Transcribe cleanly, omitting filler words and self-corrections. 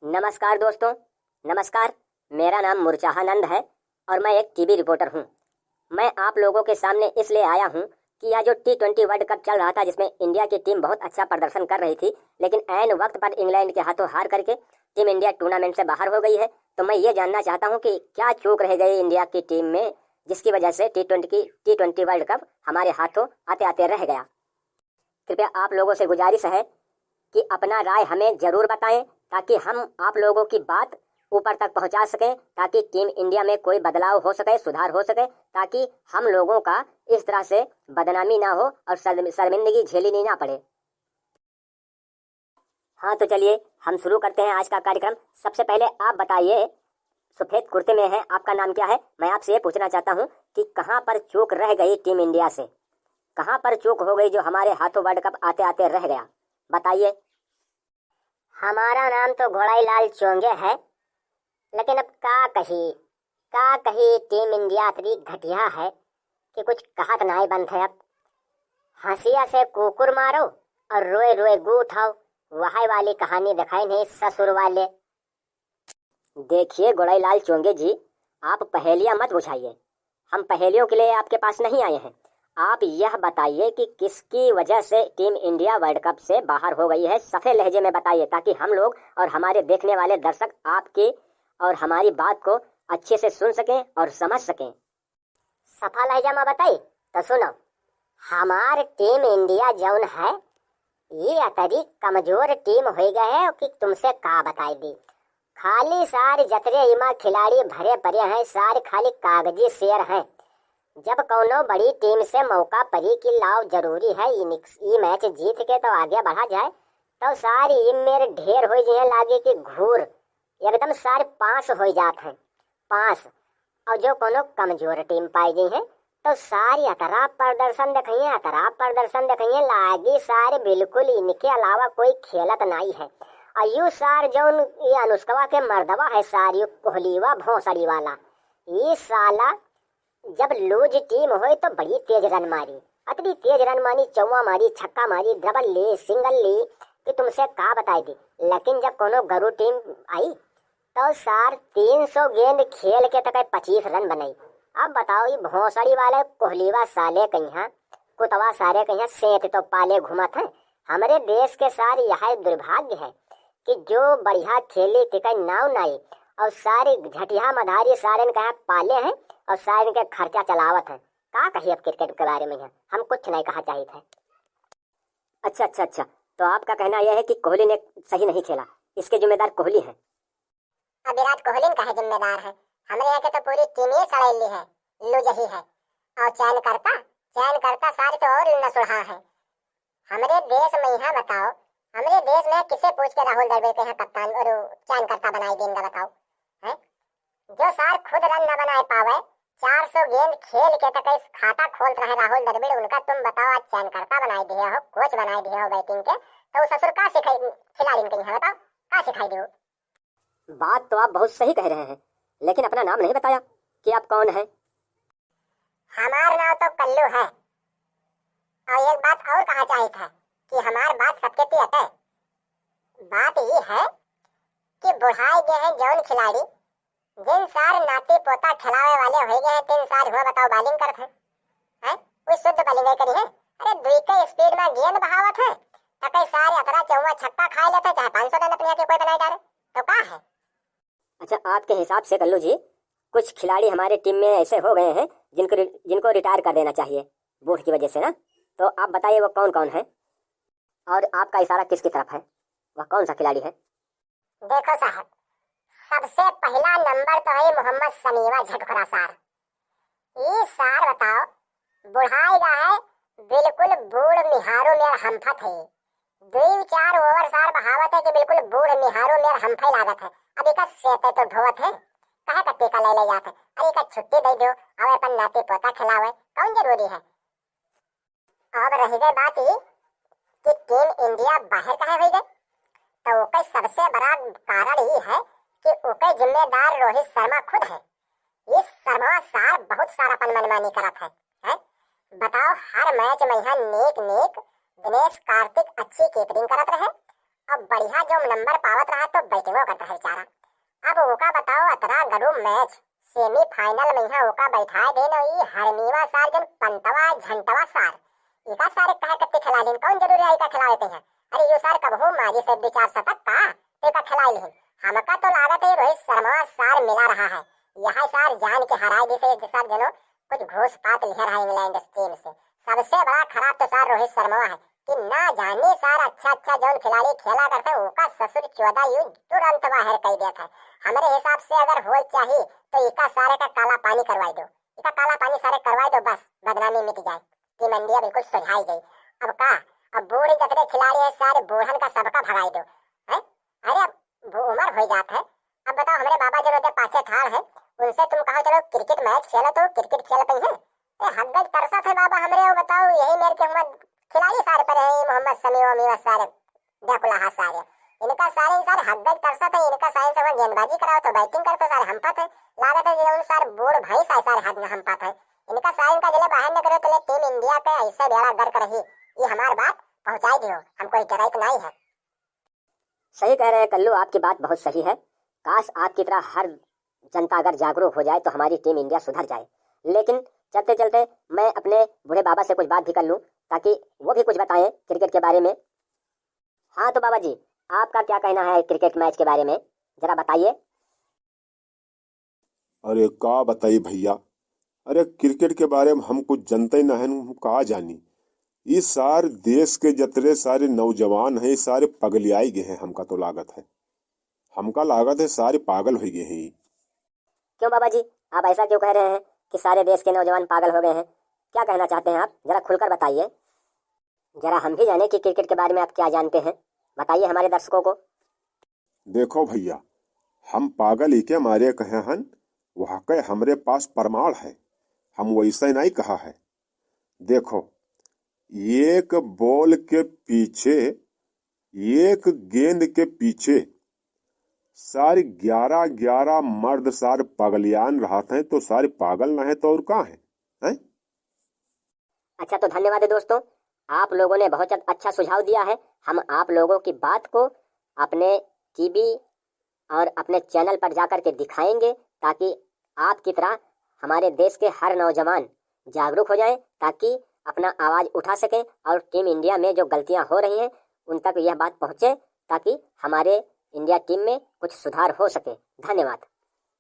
नमस्कार दोस्तों। नमस्कार। मेरा नाम मुरचाहानंद है और मैं एक टीवी रिपोर्टर हूं। मैं आप लोगों के सामने इसलिए आया हूं कि यह जो T20 वर्ल्ड कप चल रहा था, जिसमें इंडिया की टीम बहुत अच्छा प्रदर्शन कर रही थी, लेकिन ऐन वक्त पर इंग्लैंड के हाथों हार करके टीम इंडिया टूर्नामेंट से बाहर हो गई है। तो मैं ये जानना चाहता हूँ कि क्या चूक रह गई इंडिया की टीम में, जिसकी वजह से T20 वर्ल्ड कप हमारे हाथों आते आते रह गया। कृपया आप लोगों से गुजारिश है कि अपना राय हमें ज़रूर बताएं, ताकि हम आप लोगों की बात ऊपर तक पहुंचा सकें, ताकि टीम इंडिया में कोई बदलाव हो सके, सुधार हो सके, ताकि हम लोगों का इस तरह से बदनामी ना हो और शर्मिंदगी झेलनी ना पड़े। हाँ, तो चलिए हम शुरू करते हैं आज का कार्यक्रम। सबसे पहले आप बताइए, सफ़ेद कुर्ते में है, आपका नाम क्या है? मैं आपसे ये पूछना चाहता हूँ कि कहाँ पर चूक रह गई टीम इंडिया से, कहाँ पर चूक हो गई जो हमारे हाथों वर्ल्ड कप आते आते रह गया? बताइए। हमारा नाम तो घोड़ाईलाल चोंगे है, लेकिन अब का कही टीम इंडिया इतनी घटिया है कि कुछ कहत नहीं बनते। अब हंसिया से कुकुर मारो और रोए रोए गू उठाओ, वही वाली कहानी दिखाई नहीं ससुर वाले। देखिए घोड़ाईलाल चोंगे जी, आप पहेलियां मत बुझाइए। हम पहेलियों के लिए आपके पास नहीं आए हैं। आप यह बताइए कि किसकी वजह से टीम इंडिया वर्ल्ड कप से बाहर हो गई है। सफे लहजे में बताइए, ताकि हम लोग और हमारे देखने वाले दर्शक आपकी और हमारी बात को अच्छे से सुन सकें और समझ सकें। सफा लहजा में बताइए तो सुनो। हमार टीम इंडिया जौन है, ये अतरी कमजोर टीम हो गए है कि तुमसे का बताई दी। खाली सारे जतरे इमा खिलाड़ी भरे पड़े हैं, सारे खाली कागजी शेर हैं। जब कौनो बड़ी टीम से मौका पड़ी कि लाव जरूरी है ये मैच जीत के तो आगे बढ़ा जाए, तो सारी मेरे ढेर हो जाए, लागे कि घूर एकदम सारे पास हो जाते हैं, पास। और जो कोनो कमजोर टीम पाई गई है तो सारी अतरा प्रदर्शन दिखाइए, लागी सारे बिल्कुल इनके अलावा कोई खेलत नहीं है। और यू सार जो ये अनुष्का के मर्दवा है, सारी कोहलीवा भोसड़ी वाला, ये साला जब लूज टीम हो तो बड़ी तेज रन मारी, अतनी तेज रन मारी, चौवा मारी, छक्का मारी, डबल ली, सिंगल ली कि तुमसे का बताई दी। लेकिन जब कोनो गरु टीम आई तो सार 300 गेंद खेल के तक 25 रन बनाई। अब बताओ, ये भोसड़ी वाले कोहलीवा साले कहीं कुतवा सारे कहीं सेठ तो पाले घुमत हैं। हमारे देश के सारे यह दुर्भाग्य है कि जो बढ़िया खेली टिकट नाव नहीं, और सारे झटिया मधारी सारे कहा पाले हैं और सारे के खर्चा चलावत है। का कही अब क्रिकेट के बारे में है, हम कुछ नहीं कहा चाहिए थे। अच्छा, तो आपका कहना यह है कि कोहली ने सही नहीं खेला, इसके जिम्मेदार कोहली है। अब विराट कोहली का है जिम्मेदार है, हमारे यहाँ के तो पूरी टीम ही सड़ेली है, लूज ही है। और चयन करता सारे तो और नसुहा है। हमारे देश में यहाँ बताओ, हमारे देश में किसे पूछ के राहुल द्रविड़ के यहाँ कप्तान और चयन करता बनाई गेंद बताओ है? जो सार खुद रन न बनाए पावे, 400 गेंद खेल के तक इस खाता खोल रहे राहुल द्रविड़, उनका तुम बताओ आज चयन करता बनाई दिया हो, कोच बनाई दिया हो बैटिंग के, तो ससुर का सिखाई खिलाड़ी के यहाँ बताओ, का सिखाई दो। बात तो आप बहुत सही कह रहे हैं, लेकिन अपना नाम नहीं बताया कि आप कौन है। हमारा नाम तो कल्लू है। और एक बात और कहा चाहिए था कि हमारी बात सबके तियत है। बात ये है कि बुढ़ाई गए हैं जौन खिलाड़ी, जिन सार नाती पोता खिलावे वाले हो गए हैं, 3 साल हुआ बताओ बॉलिंग करते हैं, कोई शुद्ध बॉलिंग करी है? अरे दुई के स्पीड में गेंद बहावत है, तकई सारे अतरा चौवा छक्का खा लेते, चाहे 500 रन अपने के कोई बनाई डाले, तो का है? अच्छा, आपके हिसाब से कल्लू जी, कुछ खिलाड़ी हमारे टीम में ऐसे हो गए हैं जिनको रिटायर कर देना चाहिए बूढ़ की वजह से ना, तो आप बताइए वो कौन कौन है और आपका इशारा किसकी तरफ है, वह कौन सा खिलाड़ी है? देखो साहब, सबसे पहला नंबर तो है मोहम्मद समीवा झटखरा सार। ये सार बताओ, बुढ़ाई का है, बिल्कुल बूढ़ निहारो मेर हमफत है। 2-4 ओवर सार बहावत है कि बिल्कुल बूढ़ निहारो मेर हमफे लागत है। अभी का सेते तो ढोवत है, कहे का टीका ले जाते, अरे का छुट्टी दे दो, अब अपन नाते पोता खिलावे, कौन जरूरी है। अब रही गई बात ये कि टीम इंडिया बाहर कहे हुई गई, तो उसका सबसे बड़ा कारण ये है कि उसके जिम्मेदार रोहित शर्मा खुद है। इस शर्मा सार बहुत सारा अपन मनमानी करत है? बताओ, हर मैच में यहाँ नेक दिनेश कार्तिक अच्छी कीपिंग करत रहे अब बढ़िया जो नंबर पावत रहा तो बैटिंगो करता है बेचारा। अब ओका बताओ अतरा गरु मैच सेमीफाइनल में यहाँ ओका बैठाए दे न ई हरमीवा सार जन पंतवा झंटवा सार इका सारे कहे कत्ते खिला दिन कौन जरूरी है इका खिला देते हैं। अरे यो सार कब हो मारी से विचार शतक का तेका खिलाई लें। हमका तो लागत है रोहित शर्मा सार मिला रहा है यहाँ सार जान के हराए जैसे सार जनो कुछ घोष पात लिख रहा है इंग्लैंड टीम से। सबसे बड़ा खराब तो सार रोहित शर्मा है कि ना जाने सार अच्छा जो खिलाड़ी खेला करते हैं ओका ससुर 14 यू तुरंत बाहर कर देता है। हमारे हिसाब से अगर हो चाहिए तो इका सारे का काला पानी करवाई दो। इका काला पानी सारे करवाई दो बस बदनामी मिट जाए। टीम इंडिया बिल्कुल सुझाई गई। अब का अब बूढ़े जतरे खिलाड़ी है सारे बूढ़न का सबका भगाई दो है। अरे अब उम्र हो जाता है। अब बताओ हमारे बाबा जो होते पाछे ठाड़ है उनसे तुम कहो चलो क्रिकेट मैच खेलो तो क्रिकेट खेल पाई है हद तरसा थे बाबा हमारे वो बताओ यही मेरे के हम खिलाड़ी सारे पर है मोहम्मद शमी वमी सारे डेकुला सारे इनका सारे हद तरसा था इनका सारे से गेंदबाजी कराओ तो बैटिंग करते सारे हम पाते लागत है जो सारे बूढ़ भाई सारे हद में हम पाते इनका सारे इनका जिले बाहर न करो तो टीम इंडिया पे ऐसा बेड़ा गर्क रही ये हमारी बात पहुंचाई दियो हमको जरूरत नहीं है। सही कह रहे हैं कल्लू, आपकी बात बहुत सही है। काश आपकी तरह हर जनता अगर जागरूक हो जाए तो हमारी टीम इंडिया सुधर जाए। लेकिन चलते चलते मैं अपने बूढ़े बाबा से कुछ बात भी कर लूं ताकि वो भी कुछ बताएं क्रिकेट के बारे में। हाँ तो बाबा जी, आपका क्या कहना है क्रिकेट मैच के बारे में, जरा बताइए। अरे का बताइए भैया, अरे क्रिकेट के बारे में हम कुछ जानते ही ना है, हम कहा जानी। ये सारे देश के जतरे सारे नौजवान हैं सारे पगलियाई गए हैं। हमका तो लागत है सारे पागल हो गए हैं। क्यों बाबा जी, आप ऐसा क्यों कह रहे हैं कि सारे देश के नौजवान पागल हो गए हैं? क्या कहना चाहते हैं आप, जरा खुलकर बताइए। जरा हम भी जाने कि क्रिकेट के बारे में आप क्या जानते हैं, बताइए हमारे दर्शकों को। देखो भैया, हम पागल ही के मारे कहे हन, वहाँ के हमरे पास प्रमाण है, हम वैसे नहीं कहा है। देखो, एक बॉल के पीछे एक गेंद के पीछे सारे 11 मर्द सारे पगलियान रहते हैं, तो सारे पागल ना है तो और कहाँ है? अच्छा तो धन्यवाद है दोस्तों, आप लोगों ने बहुत अच्छा सुझाव दिया है। हम आप लोगों की बात को अपने टीवी और अपने चैनल पर जाकर के दिखाएंगे ताकि आपकी तरह हमारे देश के हर नौजवान जागरूक हो जाएं, ताकि अपना आवाज़ उठा सकें और टीम इंडिया में जो गलतियां हो रही हैं उन तक यह बात पहुंचे ताकि हमारे इंडिया टीम में कुछ सुधार हो सके। धन्यवाद।